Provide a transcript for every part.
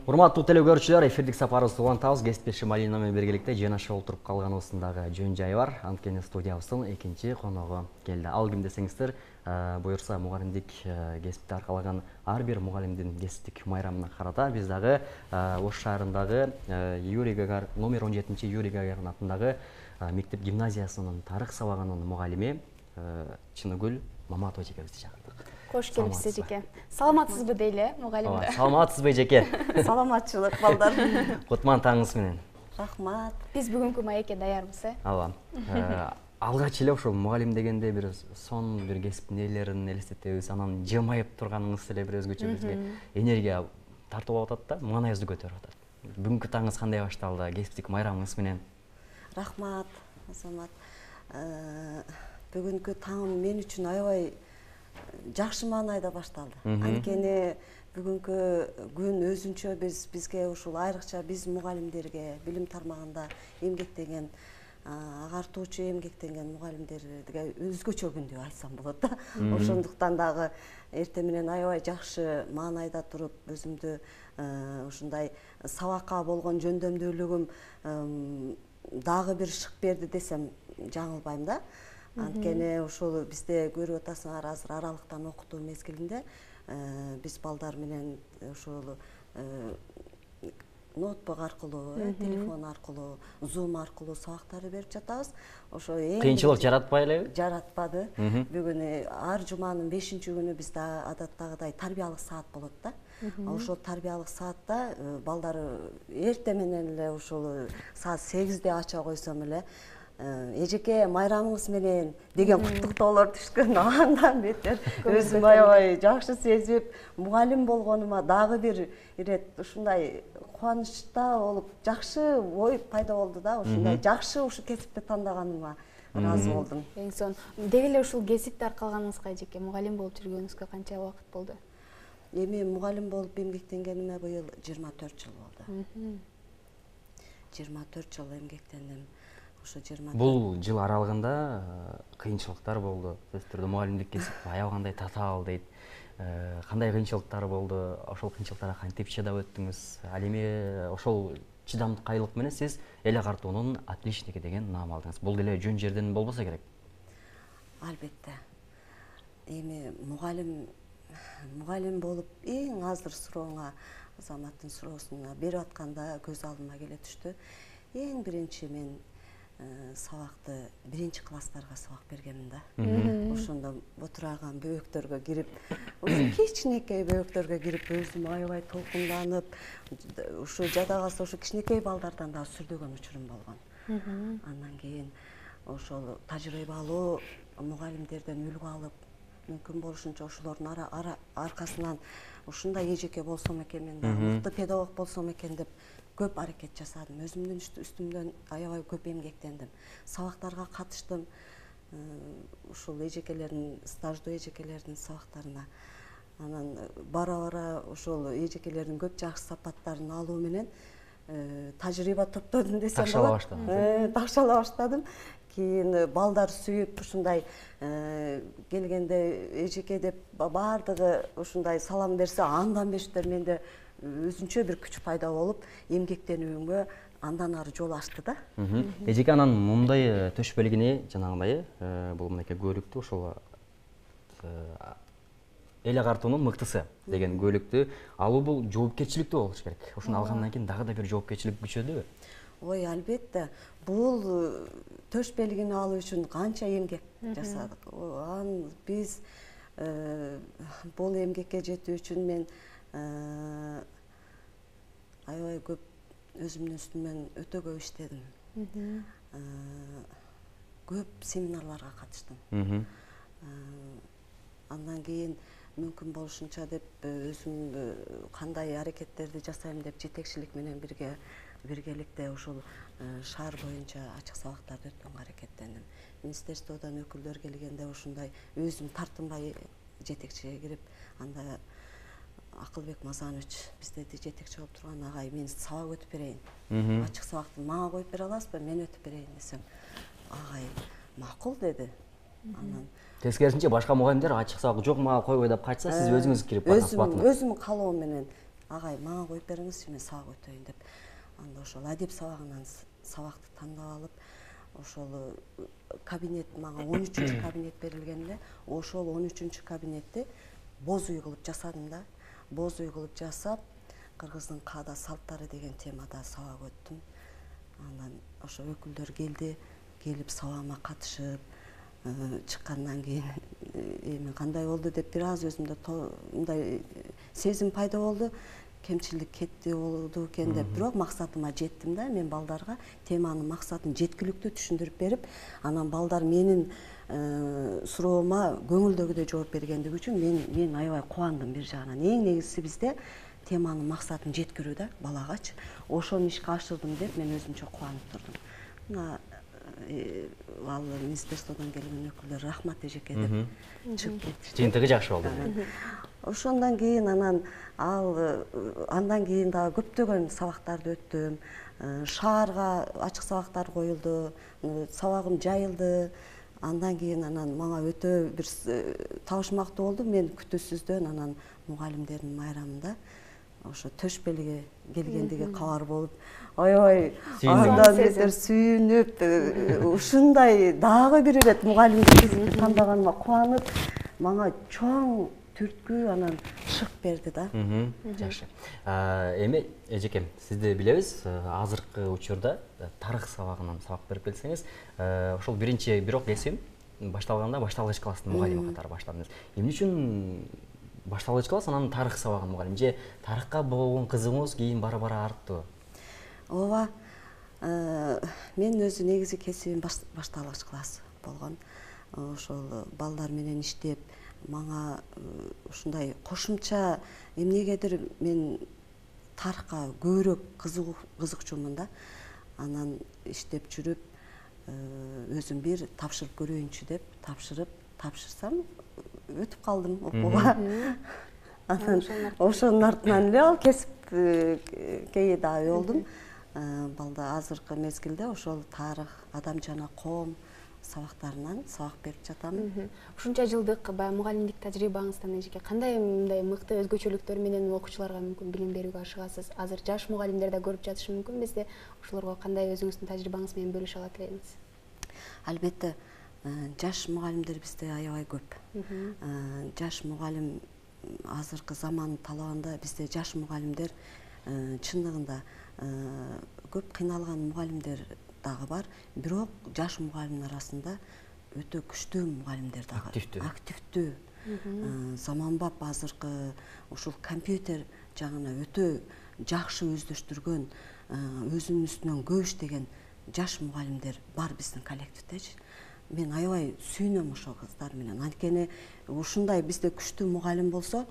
Урматтуу теле көрүүчүлөр, эфирдик сапарыбызды улантабыз. Кесиптеши Малина менен биргеликте жанаша отуруп калганыбыздагы жөн жай бар. Анткени студиябыздын экинчи коногу келди. Ал ким десеңиздер, буюрса мугалимдик кесипти аркалаган ар бир мугалимдин кесиптик майрамына карата биз дагы Ош шаарындагы Юрий Гагарин номер 17 Юрий Гагарин атындагы мектеп гимназиясынын тарых сабагынын мугалими Чыныгүл Маматова эжекебизди чакырдык. Кош келипсиз эжеке. Саламатсызбы дейли, мугалимде? Саламатсызбы эжеке? Саламатчылык балдар. Кутман таңыңыз менен. Рахмат. Биз бүгүнкү маекке даярбыз, Ооба. Алгач эле ошо мугалим дегенде бир сон бир кесиптин ээлерин элестетебиз, анан жымайып турганыңыз эле бир өзгөчө бизге энергия тартып атат да, маанайыбызды көтөрүп атат. Бүгүнкү таңыңыз кандай башталды, кесиптик майрамыңыз менен? Рахмат, Азамат. Бүгүнкү таңым мен үчүн аябай жакшы маанайда башталды. Анткени бүгүнкү күн өзүнчө бизге ушул айрыкча биз мугалимдерге билим тармагында эмгектеген, агартуучу эмгектенген мугалимдерге өзгөчө күн деп айтсам болот да. Ошондуктан дагы эртең менен аябай жакшы маанайда туруп өзүмдү ушундай сабакка болгон жөндөмдүүлүгүм дагы бир шык берди десем жаңылбайм да. Анткени ушул бизде көрүп атасыңар, азыр аралыктан окутуу мезгилинде биз балдар менен ушул ноутбук аркылуу, телефон аркылуу, Zoom аркылуу сабактарды берип жатабыз. Ошо кыйынчылык жаратпай элеби? Жаратпады. Бүгүн ар жуманын 5-күнү бизде адаттагыдай тарбиялык саат болот да. Ошол тарбиялык саатта балдар эртең менен эле ушул саат 8-де ача койсом эле эжеке майрамыңыз менен деген куттуктоолор түшкөн. Андан бетер өзүм аябай жакшы сезип, мугалим болгонума дагы бир ирет ушундай кубанычта болуп, жакшы ой пайда болду да. Ушундай жакшы ушу кесипти тандаганыма ыраазы болдум. Эң сонун. Деги эле ушул кесипти аркалаганыңызга эжеке мугалим болуп жүргөнүңүзгө канча убакыт болду? Эми мугалим болуп эмгектенгениме быйыл 24 жыл болду. 24 жыл эмгектендим. Бул жыл аралыгында кыйынчылыктар болду. Сөзсүз түрдө мугалимдик кесип аябагандай татаал дейт. Кандай кыйынчылыктар болду? Ошол кыйынчылыктарга кантип чыдап өттүңүз? Ал эми ошол чыдамкайлык менен сиз эл агартуунун отличники деген наам алдыңыз. Бул деле жөн жерден болбосо керек. Албетте. Эми мугалим болуп эң азыр сурооңа, Азаматтын суроосуна берип атканда көз алдыма келе түштү. Эң биринчи мен сабакты 1-класстарга сабак бергенмин да. Ошондо отурган бөбөктөргө кирип, ошо кичинекей бөбөктөргө кирип өзүм аябай толкунданып, ушу жада калса ошо кичинекей балдардан да сүрдөгөн учурум болгон. Андан кийин ошол тажрыйбалуу мугалимдерден үлгү алып, мүмкүн болушунча ошолордун аркасынан ушундай эжеке болсом экен, мен да мыкты педагог болсом экен деп көп аракет жасадым. Өзүмдүн үстүмдөн аябай көп эмгектендим. Сабактарга катыштым. Ушул эжекелердин, стаждуу эжекелердин сабактарына. Анан бара-бара ошол эжекелердин көп жакшы сапаттарын алуу менен тажрыйба топтодум десем болот. Такшала баштадым. Кийин балдар сүйүп ушундай келгенде эжеке деп баардыгы ушундай салам берсе, андан бештер менде өзүнчө бир күч пайда болуп, эмгектенүүмө андан ары жол ачты да. Эжеке анан мындай төш белгини, жанагындай, бул мынакей көйлүктү ошол эл агартуунун мыктысы деген көйлүктү алуу бул жоопкерчиликтүү болуш керек. Ошону алгандан кийин дагы да бир жоопкерчилик күчөдүбү? Ой, албетте. Бул төш белгини алуу үчүн канча эмгек жасадык. Биз бул эмгекке жетүү үчүн мен аябай көп өзүмдүн үстүмөн өтө көп иштедим. Көп семинарларга катыштым. Андан кийин мүмкүн болушунча деп өзүм кандай аракеттерди жасайм деп жетекчилик менен биргеликте ушул шаар боюнча ачык сабактарды өткөнгө аракеттендим. Министерстводон өкүлдөр келгенде ушундай өзүм тартынбай жетекчиге кирип, анда Акылбек Мазанович бизде жетекчи болуп турган агай, мен сабак өтүп берейин. Ачык сабакты мага коюп бере аласызбы? Мен өтүп берейин десем, агай макул деди. Анан тескерисинче башка мугалимдер ачык сабак жок, мага койбой деп качса, сиз өзүңүз кирип барасыз батына. Өзүм калоом менен агай мага коюп бериңизчи, мен сабак өтөйүн деп. Анда ошол адеп сабагынан сабакты тандап алып, ошол кабинет мага 13 кабинет берилгенде, ошол 13 кабинетти боз үй кылып жасадым да. Боз үй кылып жасап, кыргыздын каада салттары деген темада сабак өттүм. Андан ошо өкүлдөр келди, келип сабагыма катышып, чыккандан кийин эми кандай болду деп бир аз өзүмдө мындай сезим пайда болду. Кемчилик кетти болду экен деп, бирок максатыма жеттим да. Мен балдарга теманын максатын жеткиликтүү түшүндүрүп берип, анан балдар менин суроома көңүлдөгүдөй жооп бергендиги үчүн мен аябай кубандым бир жагынан. Эң негизгиси бизде теманын максатын жеткирүү да балагачы. Ошону ишке ашырдым деп мен өзүмчө кубанып турдум. Мына ал министерстводон келген өкүлдөр рахмат эжеке деп чыгып кетти. Жыйынтыгы жакшы болду. Ошондон кийин андан кийин дагы көптөгөн сабактарды өттүм. Шаарга ачык сабактар коюлду, сабагым жайылды. Андан кийин мага өтө бир табышмактуу болду. Мен күтүүсүздөн анан мугалимдердин майрамында ошо төшпелиге келгендиги кабар болуп, аябай андан бетер сүйүнүп, ушундай дагы бир ирет мугалимдикти тандаганыма кубанып, мага чоң түрткү анан шык берди да. Жакшы. Эми эжекем, сизди билебиз, азыркы учурда тарых сабагынан сабак берип келсеңиз, ошол бирок кесим башталганда башталгыч класстын мугалими катары баштадыңыз. Эмне үчүн башталгыч класс, анан тарых сабагынын мугалими, же тарыхка болгон кызыгыңыз кийин бара-бара артты? Ооба. Мен өзү негизи кесибим башталгыч класс болгон. Ошол балдар менен иштеп, мага ушундай кошумча эмнегедир мен тарыхка көбүрөөк кызыкчумун да. Анан иштеп жүрүп, өзүм бир тапшырып көрөйүнчү деп тапшырсам өтүп калдым окууга. Анан ошонун артынан эле ал кесипке дагы болдум. Балда азыркы мезгилде ошол тарых, адам жана коом сабактарынан сабак берип жатам. Ушунча жылдык баягы мугалимдик тажрыйбаңыздан эжеке кандай мындай мыкты өзгөчөлүктөр менен окуучуларга мүмкүн билим берүүгө ашыгасыз? Азыр жаш мугалимдер да көрүп жатышы мүмкүн бизде. Ошолорго кандай өзүңүздүн тажрыйбаңыз менен бөлүшө алат элеңиз? Албетте, жаш мугалимдер бизде аябай көп. Жаш мугалим азыркы замандын талабында бизде жаш мугалимдер чындыгында көп кыйналган мугалимдер дагы бар, бирок жаш мугалимдин арасында өтө күчтүү мугалимдер дагы, активдүү. Заманбап азыркы ушул компьютер жагына өтө жакшы өздөштүргөн, өзүнүн үстүнөн көп иштеген жаш мугалимдер бар биздин коллективдечи. Мен аябай сүйүнөм ошол кыздар менен. Анткени ушундай бизде күчтүү мугалим болсо,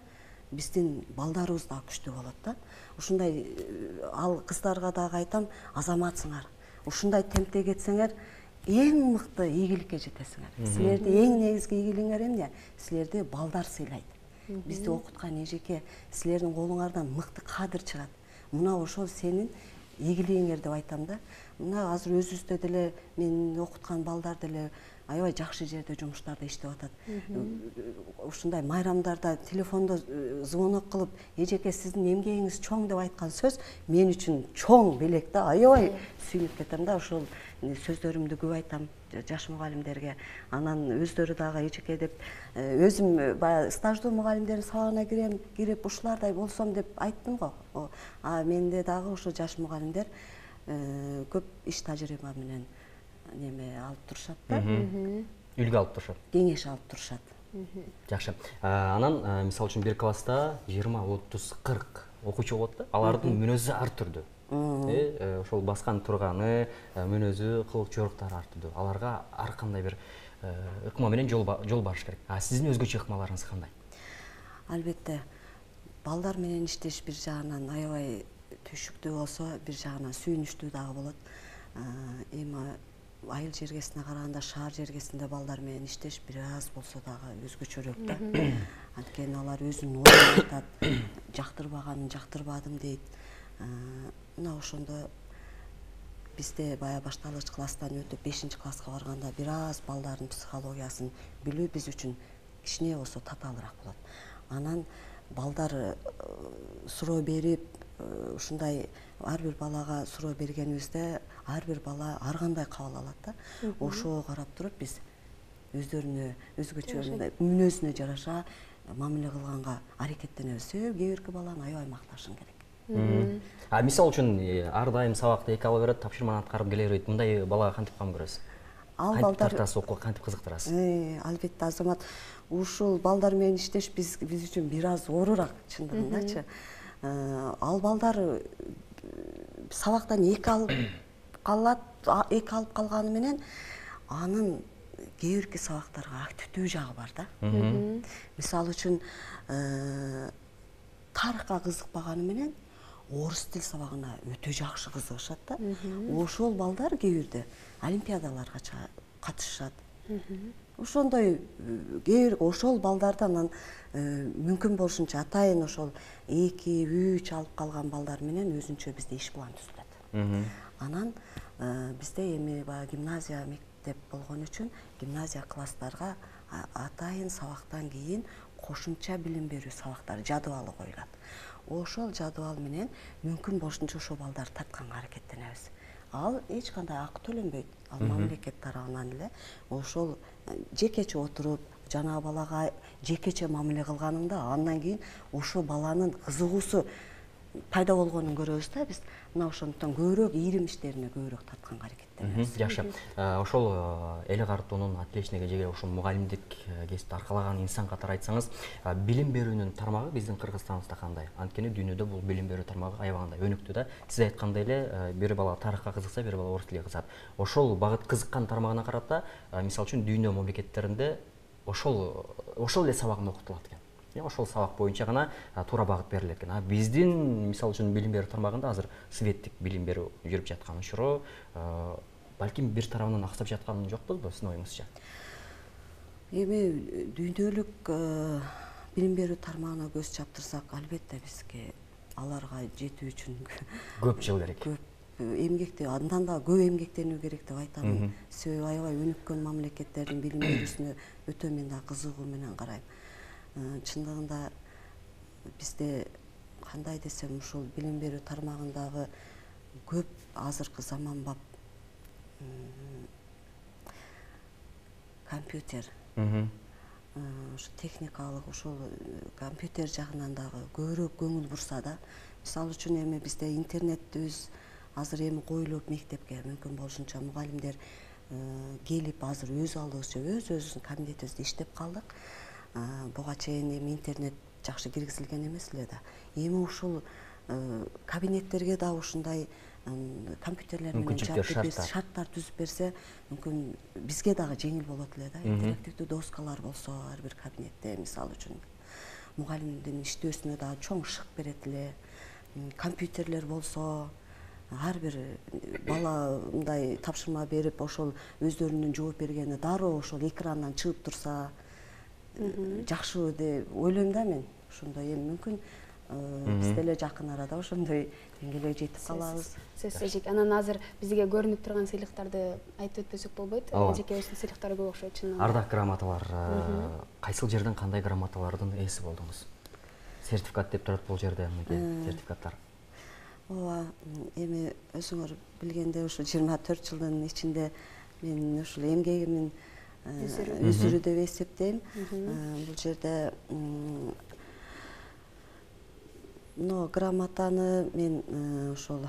биздин балдарыбыз да күчтүү болот да. Ушундай ал кыздарга дагы айтам, азаматсыңар. Ушундай темпте кетсеңер, эң мыкты ийгиликке жетесиңер. Силерди эң негизги ийгилигиңер эмне? Силерди балдар сыйлайт. Бизди окуткан эжеке, силердин колуңардан мыкты кадр чыгат. Мына ошол сенин ийгилигиңер деп айтам да. Мына азыр өзүбүздө деле мен окуткан балдар деле аябай жакшы жерде жумуштарда иштеп атат. Ушундай майрамдарда телефондо звонок кылып, эжеке сиздин эмгегиңиз чоң деп айткан сөз мен үчүн чоң белек да, аябай сүйүнүп кетем да. Ошол сөздөрүмдү көп айтам жаш мугалимдерге. Анан өздөрү дагы эжеке деп өзүм баягы стаждуу мугалимдердин сабагына кирип ушулардай болсом деп айттым го. Менде дагы ошо жаш мугалимдер көп иш тажрыйба менен неме алып турушат да. Үлгү алып турушат. Кеңеш алып турушат. Жакшы. Анан мисалы үчүн бир класста 20, 30, 40 окуучу болот да. Алардын мүнөзү ар түрдүү. Ошол баскан турганы, мүнөзү, кылык жоруктары ар түрдүү. Аларга ар кандай бир ыкма менен жол барыш керек. Сиздин өзгөчө ыкмаларыңыз кандай? Албетте, балдар менен иштеш бир жагынан аябай түйшүктүү болсо, бир жагынан сүйүнүчтүү дагы болот. Эми айыл жергесине караганда шаар жергесинде балдар менен иштеш бир аз болсо дагы өзгөчөрөөк да. Анткени алар өзүнүн оюн айтат, жактырбаганын жактырбадым дейт. Мына ошондо бизде баягы башталгыч класстан өтүп 5-класска барганда бир аз балдардын психологиясын билүү биз үчүн кичине болсо татаалыраак болот. Анан балдар суроо берип, ушундай ар бир балага суроо бергенибизде ар бир бала ар кандай кабыл алат да. Ошого карап туруп биз өздөрүнө өзгөчө мүнөзүнө жараша мамиле кылганга аракеттенебиз. Себеби кээ бирки баланы аябай макташың керек. Мисалы үчүн ар дайым сабакты эки ала берет, тапшырманы аткарып келе берет. Мындай балага кантип кам көрөсүз? Ал балдар тартасыз, окууга кантип кызыктырасыз? Албетте, Азамат, ушул балдар менен иштеш биз үчүн бир аз оорураак, чындыгындачы. Ал балдар сабактан эки алып калганы менен анын кээ бирки сабактарга активдүү жагы бар да. Мисалы үчүн тарыхка кызыкпаганы менен орус тил сабагына өтө жакшы кызыгышат да. Ошол балдар кээ бирде олимпиадаларга катышышат. Ошондой кээ бир ошол балдардан мүмкүн болушунча атайын ошол 2-3 алып калган балдар менен өзүнчө бизде иш план түзүлөт. Анан бизде эми баягы гимназия мектеп болгон үчүн гимназия класстарга атайын сабактан кийин кошумча билим берүү сабактары жадыбалы коюлат. Ошол жадыбал менен мүмкүн болушунча ошол балдарды тартканга аракеттенебиз. Ал эч кандай акы төлөнбөйт. Ал мамлекет тарабынан эле ошол жекече отуруп, жана балага жекече мамиле кылганыңда андан кийин ошол баланын кызыгуусу пайда болгонун көрөбүз да биз. Мына ошондуктан көбүрөөк ийрим иштерине көбүрөөк тартканга аракеттенебиз. Жакшы. Ошол эле картуунун отличниги же ошол мугалимдик кесипти аркалаган инсан катары айтсаңыз, билим берүүнүн тармагы биздин Кыргызстаныбызда кандай? Анткени дүйнөдө бул билим берүү тармагы аябагандай өнүктү да. Сиз айткандай эле бир бала тарыхка кызыкса, бир бала орус тилине кызыкат. Ошол багыт кызыккан тармагына карата, мисалы үчүн дүйнө мамлекеттеринде ошол эле сабагын окутулат экен. Ошол сабак боюнча гана туура багыт берилет экен. Биздин мисалы үчүн билим берүү тармагында азыр светтик билим берүү жүрүп жаткан учуру балким бир тарабынан аксап жаткан жокпузбу сиздин оюңузча? Эми дүйнөлүк билим берүү тармагына көз чаптырсак, албетте бизге аларга жетүү үчүн көп жыл керек. Көп эмгекти, андан да көп эмгектенүү керек деп айтамын. Себеби аябай өнүккөн мамлекеттердин билим берүүсүнө өтө мен да кызыгуу менен карайм. Чындыгында бизде кандай десем, ушул билим берүү тармагындагы көп азыркы заманбап компьютер, ушу техникалык, ушул компьютер жагынан дагы көбүрөөк көңүл бурса да. Мисалы үчүн эми бизде интернетибиз азыр эми коюлуп мектепке мүмкүн болушунча мугалимдер келип азыр өз алдыбызча өзүбүздүн кабинетибизде иштеп калдык. Буга чейин эми интернет жакшы киргизилген эмес эле да. Эми ушул кабинеттерге да ушундай компьютерлер менен шарттар түзүп берсе, мүмкүн бизге дагы жеңил болот эле да. Интерактивдүү доскалар болсо ар бир кабинетте, мисалы үчүн мугалимдин иштөөсүнө дагы чоң шык берет эле. Компьютерлер болсо ар бир бала мындай тапшырма берип, ошол өздөрүнүн жооп бергени дароо ошол экрандан чыгып турса жакшы деп ойлойм да мен. Ошондой эми мүмкүн биз деле жакын арада ошондой деңгээлге жетип калабыз. Сөзсүз. Анан азыр бизге көрүнүп турган сыйлыктарды айтып өтпөсөк болбойт. Жекебиздин сыйлыктары көп окшойт чынында. Ардак грамоталар. Кайсыл жерден кандай грамоталардын ээси болдуңуз? Сертификат деп турат бул жерде сертификаттар. Ооба, эми өзүңөр билгендей ушу 24 жылдын ичинде мен ушул эмгегимдин үзүрү деп эсептейм. Бул жерде грамотаны мен ошол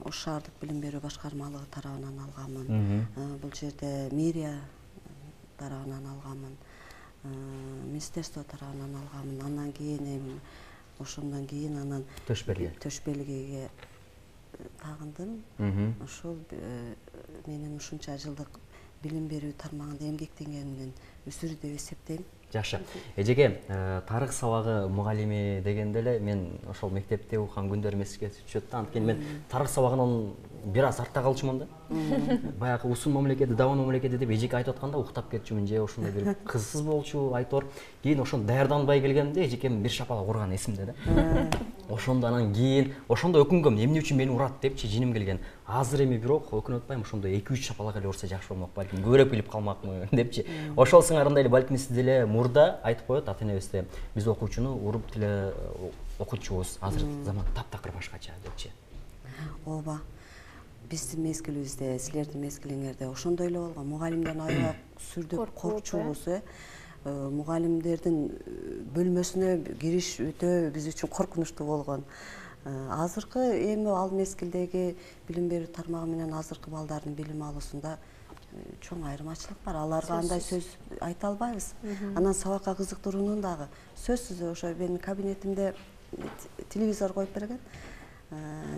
Ош шаардык билим берүү башкармалыгы тарабынан алганмын. Бул жерде мэрия тарабынан алганмын. Министерство тарабынан алганмын. Андан кийин эми ошондон кийин анан төшбелгиге тагындым. Ошол менин ушунча жылдык билим берүү тармагында эмгектенгенимдин үзүрү деп эсептейм. Жакшы. Эжеге, тарых сабагы мугалими дегенде эле мен ошол мектепте окуган күндөрүм эске түшөт да. Анткени мен тарых сабагынан бир аз артта калчумун да. Баягы Усун мамлекети, Даван мамлекети деп эжеке айтып атканда уктап кетчүмүн же ошондой бир кызсыз болчу айтор. Кийин ошондо даярданбай келгенде эжекем бир шапалак урган эсимде да. Ошондо анан кийин ошондо өкүнгөм, эмне үчүн мени урат депчи жиним келген. Азыр эми бирок өкүнүп атпайм, ошондо 2-3 шапалак эле урса жакшы болмок, балким көбүрөөк билип калмакмын депчи. Ошол сыңарындай эле балким сиз деле мурда айтып коет ата энебизде биз окуучуну уруп деле окутчубуз. Азыр заман таптакыр башкача депчи. Ооба. Биздин мезгилибизде, силердин мезгилиңерде ошондой эле болгон. Мугалимден аябай сүрдөп коркчубуз, мугалимдердин бөлмөсүнө кириш өтө биз үчүн коркунучтуу болгон. Азыркы эми ал мезгилдеги билим берүү тармагы менен азыркы балдардын билим алуусунда чоң айырмачылык бар. Аларга андай сөз айта албайбыз. Анан сабакка кызыктыруунун дагы сөзсүз ошо менин кабинетимде телевизор коюп берген.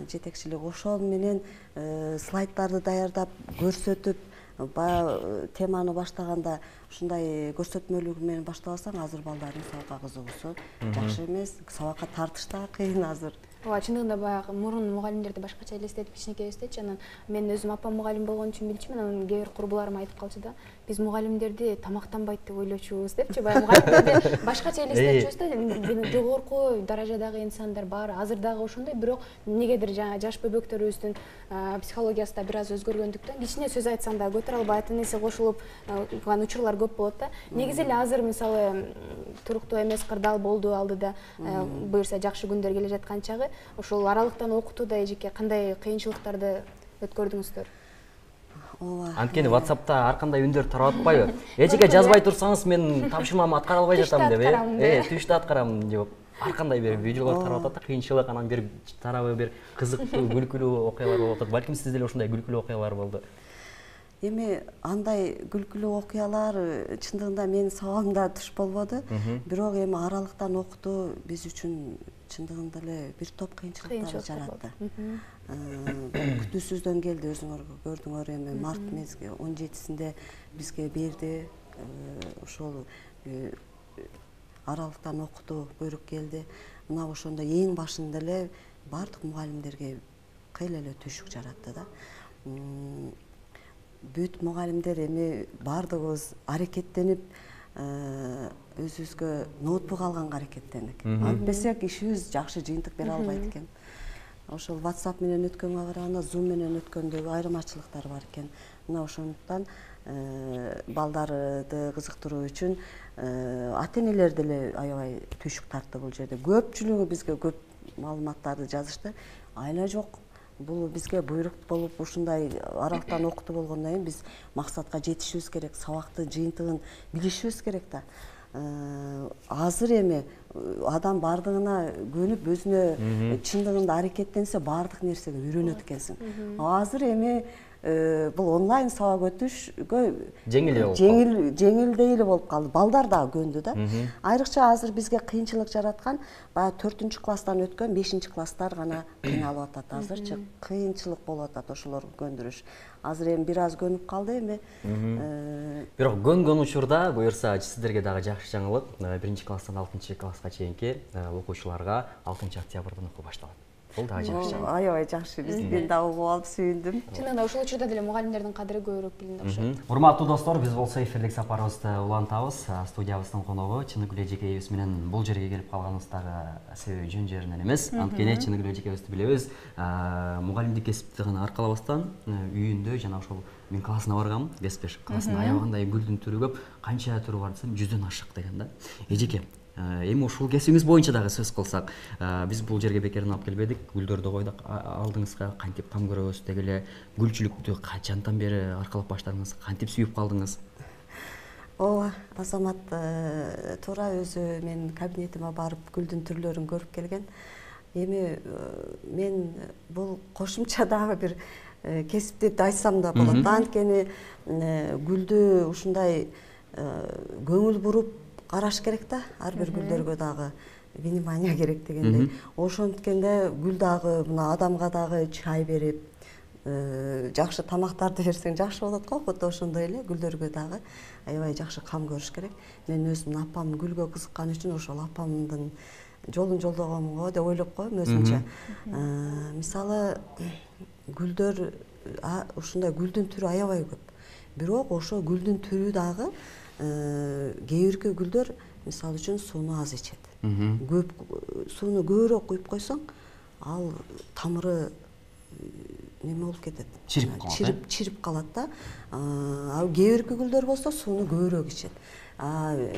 Жетекчилик ошол менен слайддарды даярдап көрсөтүп, баягы теманы баштаганда ушундай көрсөтмөлүгү менен баштабасаң, азыр балдардын сабакка кызыгуусу жакшы эмес, сабакка тартыш да кыйын азыр. Ооба, чындыгында баягы мурун мугалимдерди башкача элестетип кичинекейибиздечи, анан мен өзүм апам мугалим болгон үчүн билчүмүн, анан кээ бир курбуларым айтып калчу да, биз мугалимдерди тамактанбайт деп ойлочубуз депчи, баягы мугалимдерди башкача элестетчүбүз да, жогорку даражадагы инсандар бар, азыр дагы ошондой, бирок негедир жаңа жаш бөбөктөрүбүздүн психологиясы да бир аз өзгөргөндүктөн кичине сөз айтсаң да көтөрө албай ата энеси кошулуп кылган учурлар көп болот да. Негизи эле азыр мисалы туруктуу эмес кырдаал болду алдыда, буюрса жакшы күндөр келе жаткан чагы, ошол аралыктан окутууда эжеке кандай кыйынчылыктарды өткөрдүңүздөр? Ооба. Анткени WhatsApp'та ар кандай үндөр тарап атпайбы? Эжеке жазбай турсаңыз мен тапшырмамды аткара албай жатам деп, түштү аткарам деп. Ар кандай бир видеолор тарап атат да, кыйынчылык, анан бир тарабы бир кызыктуу, күлкүлүү окуялар болуп атат. Балким сизде деле ушундай күлкүлүү окуялар болду. Эми андай күлкүлүү окуялар чындыгында менин сабагымда туш болбоду. Бирок эми аралыктан окутуу биз үчүн чындыгында эле бир топ кыйынчылыктарды жаратты. Күтүүсүздөн келди, өзүңөр көрдүңөр, эми март мезги 17-синде бизге берди. Ошол аралыктан окутуу буйрук келди. Мына ошондо эң башында эле бардык мугалимдерге кыйла эле түйшүк жаратты да. Бүт мугалимдер эми бардыгыбыз аракеттенип өзүбүзгө ноутбук алганга аракеттендик. Антпесек ишибиз жакшы жыйынтык бере албайт экен. Ошол WhatsApp менен өткөнгө караганда Zoom менен өткөндөгү айырмачылыктар бар экен. Мына ошондуктан балдарды кызыктыруу үчүн ата энелер деле аябай түйшүк тартты бул жерде. Көпчүлүгү бизге көп маалыматтарды жазышты. Айла жок, бул бизге буйрук болуп ушундай аралыктан окутуу болгондон кийин биз максатка жетишибиз керек, сабактын жыйынтыгын билишибиз керек да. Азыр эми адам бардыгына көнүп өзүнө чындыгында аракеттенсе бардык нерсеге үйрөнөт экенсиң. Азыр эми бул онлайн сабак өтүшкө жеңилдей эле болуп калды. Балдар дагы көндү да. Айрыкча азыр бизге кыйынчылык жараткан баягы 4-класстан өткөн 5-класстар гана кыйналып атат. Азырчы кыйынчылык болуп атат ошолорду көндүрүш. Азыр эми бир аз көнүп калды эми. Бирок көнгөн учурда буюрса сиздерге дагы жакшы жаңылык. 1-класстан 6-класска чейинки окуучуларга 6-октябрдан окуу башталат. Бул дагы жакшы. Аябай жакшы. Мен дагы угуп алып сүйүндүм. Чындыгында ошол учурда деле мугалимдердин кадыры көбүрөөк билинди окшойт. Урматтуу достор, биз болсо эфирдик сапарыбызды улантабыз. Студиябыздын коногу Чыныгүл эжекебиз менен бул жерге келип калганыбыздагы себеби жөн жеринен эмес. Анткени Чыныгүл эжекебизди билебиз. Мугалимдик кесипти гана аркалабастан үйүндө жана ошол мен классына баргам, Беспеш классында аябагандай гүлдүн түрү көп, канча түрү бар десем 100дөн ашык деген да. Эжеке, эми ушул кесибиңиз боюнча дагы сөз кылсак, биз бул жерге бекерден алып келбедик, гүлдөрдү койдук алдыңызга, кантип кам көрөбүз, деги эле гүлчүлүктү качандан бери аркалап баштадыңыз, кантип сүйүп калдыңыз? Ооба, Азамат туура өзү менин кабинетиме барып гүлдүн түрлөрүн көрүп келген. Эми мен бул кошумча дагы бир кесип деп айтсам да болот. Анткени гүлдү ушундай көңүл буруп караш керек да, ар бир гүлдөргө дагы внимание керек дегендей. Ошонткенде гүл дагы мына адамга дагы чай берип, жакшы тамактарды берсең жакшы болот го, кото ошондой эле гүлдөргө дагы аябай жакшы кам көрүш керек. Мен өзүм апам гүлгө кызыккан үчүн ошол апамдын жолун жолдогом го деп ойлоп коем өзүмчө. Мисалы гүлдөр ушундай гүлдүн түрү аябай көп. Бирок ошо гүлдүн түрү дагы кээ бирки гүлдөр мисалы үчүн сууну аз ичет. Көп сууну көбүрөөк куюп койсоң, ал тамыры неме болуп кетет. Чирип калат да. Ал кээ бирки гүлдөр болсо сууну көбүрөөк ичет.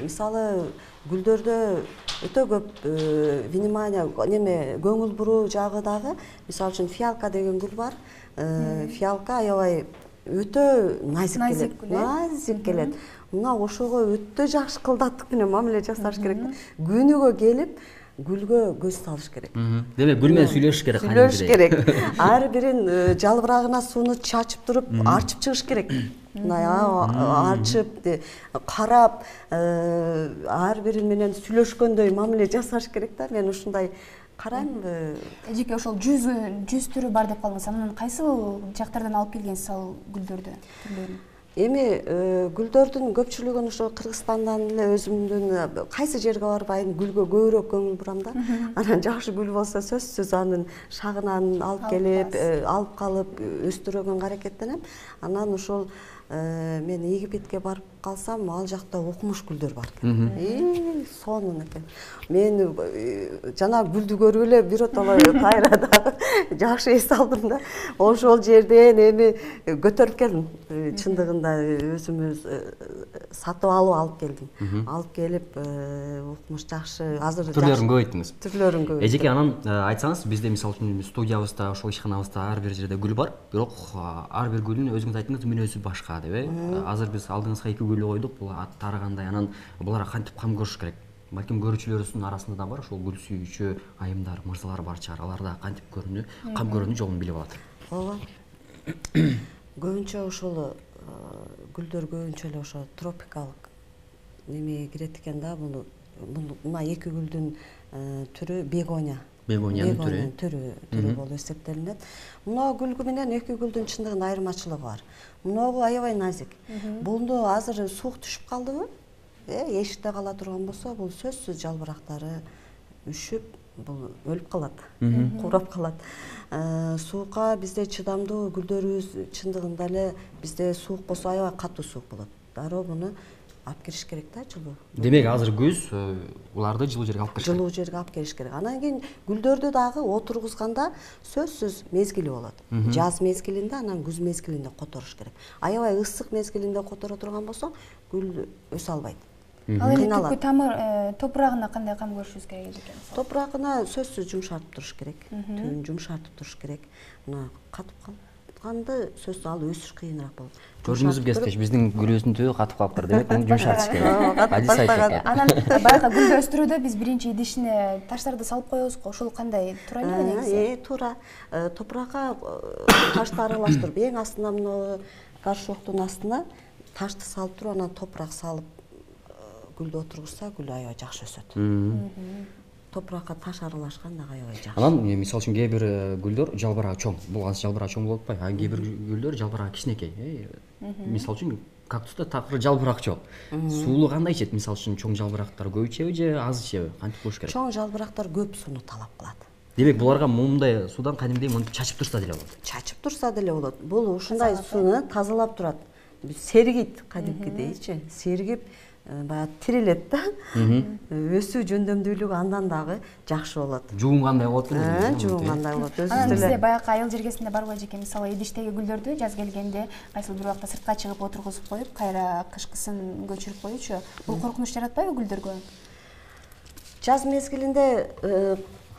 Мисалы гүлдөрдө өтө көп внимание неме көңүл буруу жагы дагы, мисалы үчүн фиалка деген гүл бар. Фиалка аябай өтө назик келет. Мына ошого өтө жакшы кылдаттык менен мамиле жасаш керек. Күнүгө келип гүлгө көз салыш керек. Демек гүл менен сүйлөшүш керек. Сүйлөшүш керек. Ар бирин жалбырагына сууну чачып туруп, арчып чыгыш керек. Арчып, карап, ар бири менен сүйлөшкөндөй мамиле жасаш керек да. Мен ушундай карайм. Эжеке ошол 100 түрү бар деп калдыңыз. Анан кайсыл жактардан алып келгенсиз ал гүлдөрдү, түрлөрүн? Эми гүлдөрдүн көпчүлүгүн ошо Кыргызстандан эле өзүмдүн кайсы жерге барбайм, гүлгө көбүрөөк көңүл бурам да. Анан жакшы гүл болсо сөзсүз анын шагынан алып келип, алып калып өстүрөгөнгө аракеттенем. Анан ошол мен Египетке барып калсам, ал жакта окумуш гүлдөр бар экен. Сонун экен. Мен жана гүлдү көрүп эле биротоло кайра дагы жакшы эс алдым да. Ошол жерден эми көтөрүп келдим. Чындыгында өзүмүз сатып алып келдим. Алып келип окумуш жакшы, азыр түрлөрүн көбөйттүңүз. Түрлөрүн көбөйттүм. Эжеке, анан айтсаңыз, бизде мисалы үчүн студиябызда, ошол ишканабызда ар бир жерде гүл бар, бирок ар бир гүлдүн өзүңүз айттыңыз, мүнөзү башка деп, Азыр биз алдыңызга 2 гүл койдук, бул аттары кандай, анан буларга кантип кам көрүш керек? Балким көрүүчүлөрүбүздүн арасында да бар ошол гүл сүйүүчү айымдар, мырзалар бар чыгар. Алар да кантип кам көрүүнү жолун билип алат. Ооба. Көбүнчө ошол гүлдөр көбүнчө эле ошо тропикалык немеге кирет экен да. Бул мына 2 гүлдүн түрү бегония. Бегониянын түрү болуп эсептелинет. Мунагу гүл менен 2 гүлдүн чындыгында айырмачылыгы бар. Мунагу аябай назик. Булду азыр суук түшүп калдыбы? Эшикте кала турган болсо, бул сөзсүз жалбырактары үшүп, бул өлүп калат, курап калат. Суукка бизде чыдамдуу гүлдөрүбүз чындыгында эле бизде суук болсо аябай катуу суук болот. Дароо муну алып кириш керек да, жылуу. Демек азыр көз уларды жылуу жерге алып кириш керек. Жылуу жерге алып келиш керек. Анан кийин гүлдөрдү дагы отургузганда сөзсүз мезгили болот. Жаз мезгилинде, анан күз мезгилинде которуш керек. Аябай ысык мезгилинде которо турган болсо, гүл өсө албайт. Ал эми түпкү тамыр топурагына кандай кам көрүшүбүз керек экен? Топурагына сөзсүз жумшартып туруш керек. Түбүн жумшартып туруш керек. Мына катып калганды сөзсүз ал өсүш кыйыныраак болот. Көрдүңүзбү кескеч, биздин гүлүбүздүн түбү катып калыптыр, демек муну жумшартыш керек. Адис айтып. Анан баягы гүлдү өстүрүүдө биз биринчи идишине таштарды салып коебуз го. Ошол кандай, туура элеби негизи? Туура. Топуракка ташты аралаштырып, эң астына мына горшоктун астына ташты салып туруп, анан топурак салып гүлдү отургузса, гүл аябай жакшы өсөт. Топуракка таш аралашкан дагы аябай жакшы. Анан мисалы үчүн кээ бир гүлдөр жалбырагы чоң. Бул азыр жалбырагы чоң болуп атпайбы? А кээ бир гүлдөр жалбырагы кичинекей. Мисалы үчүн кактуста такыр жалбырак жок. Суулу кандай ичет? Мисалы үчүн чоң жалбырактар көп ичеби же аз ичеби? Кантип болуш керек? Чоң жалбырактар көп сууну талап кылат. Демек буларга моундай суудан кадимдей мынтип чачып турса деле болот. Чачып турса деле болот. Бул ушундай сууну тазалап турат. Сергийт кадимкидейчи. Сергип баягы тирилет да. Өсүү жөндөмдүүлүгү андан дагы жакшы болот. Жуунгандай болот эле. Жуунгандай болот. Анан бизде баягы айыл жергесинде барбы эжеке, мисалы идиштеги гүлдөрдү жаз келгенде кайсыл бир убакта сыртка чыгып отургузуп коюп, кайра кышкысын көчүрүп коюучу. Бул коркунуч жаратпайбы гүлдөргө? Жаз мезгилинде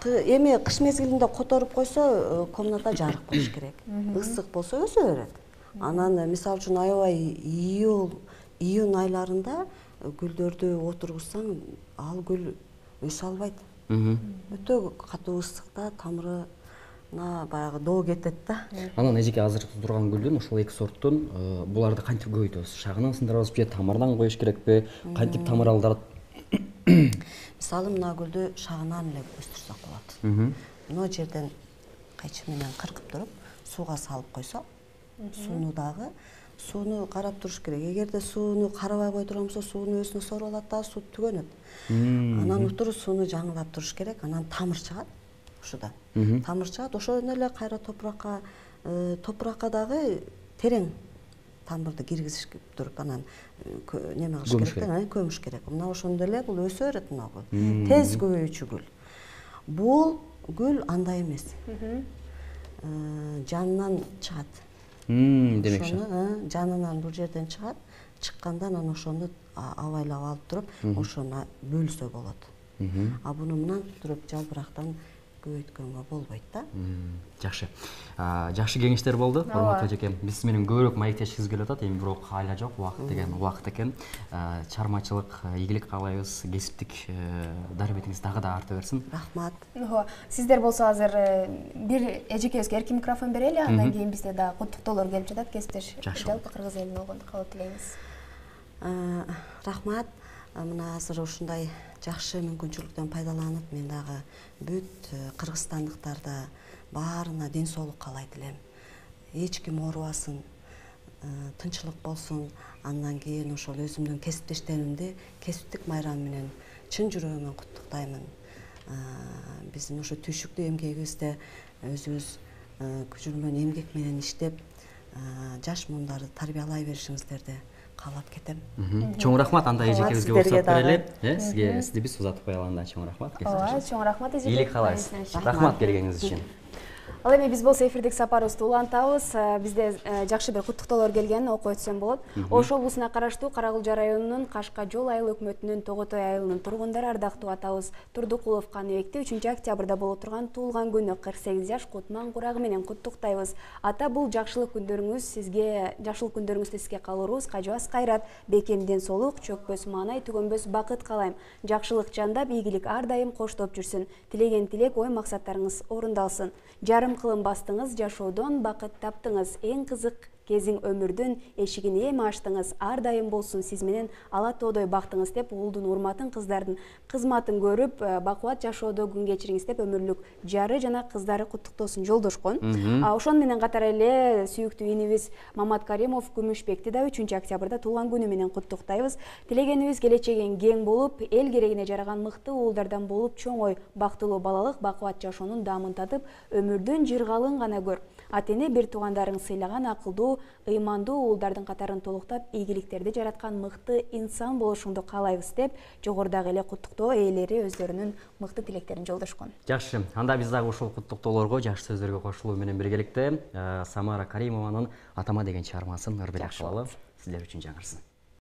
эми кыш мезгилинде которуп койсо, комната жарык болуш керек. Ысык болсо өсө берет. Анан мисалы үчүн аябай июнь айларында гүлдөрдү отургузсаң, ал гүл өсө албайт. Өтө катуу ысыкта тамырына баягы доо кетет да. Анан эжеке азыр турган гүлдүн ошол 2 сорттун буларды кантип көбөйтөбүз? Шагынан сындырабызбы же тамырдан коюш керекпи? Кантип тамыр алдарат? Мисалы мына гүлдү шагынан эле өстүрсөк болот. Мына жерден кайчы менен кыркып туруп, сууга салып койсо, сууну карап туруш керек. Эгерде сууну карабай кое турган болсо, сууну өзүнө соруп алат да, суу түгөнөт. Анан утуру сууну жаңылап туруш керек. Анан тамыр чыгат ушудан. Тамыр чыгат, ошондон эле кайра топуракка дагы терең тамырды киргизиш туруп, анан неме кылыш керек да, көмүш керек. Мына ошондой эле бул өсө берет мына гүл. Тез көбөйүүчү гүл. Бул гүл андай эмес. жанынан чыгат. Демек Ошону жанынан бул жерден чыгат. Чыккандан анан ошону абайлап алып туруп, ошону бөлсө болот. А буну мынан туруп жалбырактан көбөйткөнгө болбойт да. Жакшы. Жакшы кеңештер болду. Урматтуу эжекем, биз менен көбүрөөк маектешкибиз келип атат. Эми бирок айла жок, убакыт деген убакыт экен. Чармачылык, ийгилик каалайбыз, кесиптик дарбетиңиз дагы да арта берсин. Рахмат. Сиздер болсо азыр бир эжекебизге эркин микрофон берели, андан кийин бизде дагы куттуктоолор келип жатат. Кесиптеш жалпы кыргыз элине болгондо кабыл тилейбиз. Рахмат. Мына азыр ушундай жакшы мүмкүнчүлүктөн пайдаланып, мен дагы бүт кыргызстандыктарда баарына ден соолук каалайт элем. Эч ким оорубасын, тынчылык болсун. Андан кийин ошол өзүмдүн кесиптештеримди кесиптик майрам менен чын жүрөгүмөн куттуктаймын. Биздин ошо түйшүктүү эмгегибизде өзүбүз күжүрмөн эмгек менен иштеп, жаш муундарды тарбиялай беришиңиздерди каалап кетем. Чоң рахмат, анда эжекебизге уруксат берели. Сизди биз узатып коелу, анда чоң рахмат. Чоң рахмат эжеке. Ийгилик каалайбыз. Рахмат келгениңиз үчүн. Ал эми биз болсо эфирдик сапарыбызды улантабыз. Бизде жакшы бир куттуктоолор келген, окуп өтсөм болот. Ош облусуна караштуу Карагулжа районунун Кашка Жол айыл өкмөтүнүн Тоготой айылынын тургундары ардактуу атабыз Турдукулов Каныбекти 3-октябрда боло турган туулган күнү 48 жаш Кутман курагы менен куттуктайбыз. Ата, бул жакшылык күндөрүңүздү сизге калдыруубуз кажыбас кайрат, бекем ден соолук, чөкпөс маанай, түгөнбөс бакыт каалайм. Жакшылык жандап, ийгилик ар дайым коштоп жүрсүн. Тилеген тилек, ой максаттарыңыз орундалсын. Жарым кылым бастыңыз, жашоодон бакыт таптыңыз. Эң кызык кезиң өмүрдүн эшигин эми ачтыңыз. Ар дайым болсун сиз менен ала тоодой бактыңыз деп, уулдун урматын, кыздардын кызматын көрүп, бакубат жашоодо күн кечириңиз деп өмүрлүк жары жана кыздары куттуктоосун жолдошкон. Ошон менен катар эле сүйүктүү инибиз Мамат Каримов Күмүшбекти да 3-октябрда туулган күнү менен куттуктайбыз. Тилегенибиз келечегин кең болуп, эл керегине жараган мыкты уулдардан болуп, чоңой, бактылуу балалык, бакубат жашоонун даамын татып, өмүрдүн жыргалын гана көр. Ата-эне бир туугандарың сыйлаган акылдуу, ыймандуу уулдардын катарын толуктап, ийгиликтерди жараткан мыкты инсан болушуңду каалайбыз деп, жогорудагы эле куттуктоо ээлери өздөрүнүн мыкты тилектерин жолдошкон. Жакшы, анда биз дагы ушул куттуктоолорго, жакшы сөздөргө кошулуу менен биргеликте Самара Каримованын Атама деген чыгармасын ырдайлап калалы. Сиздер үчүн жаңырсын.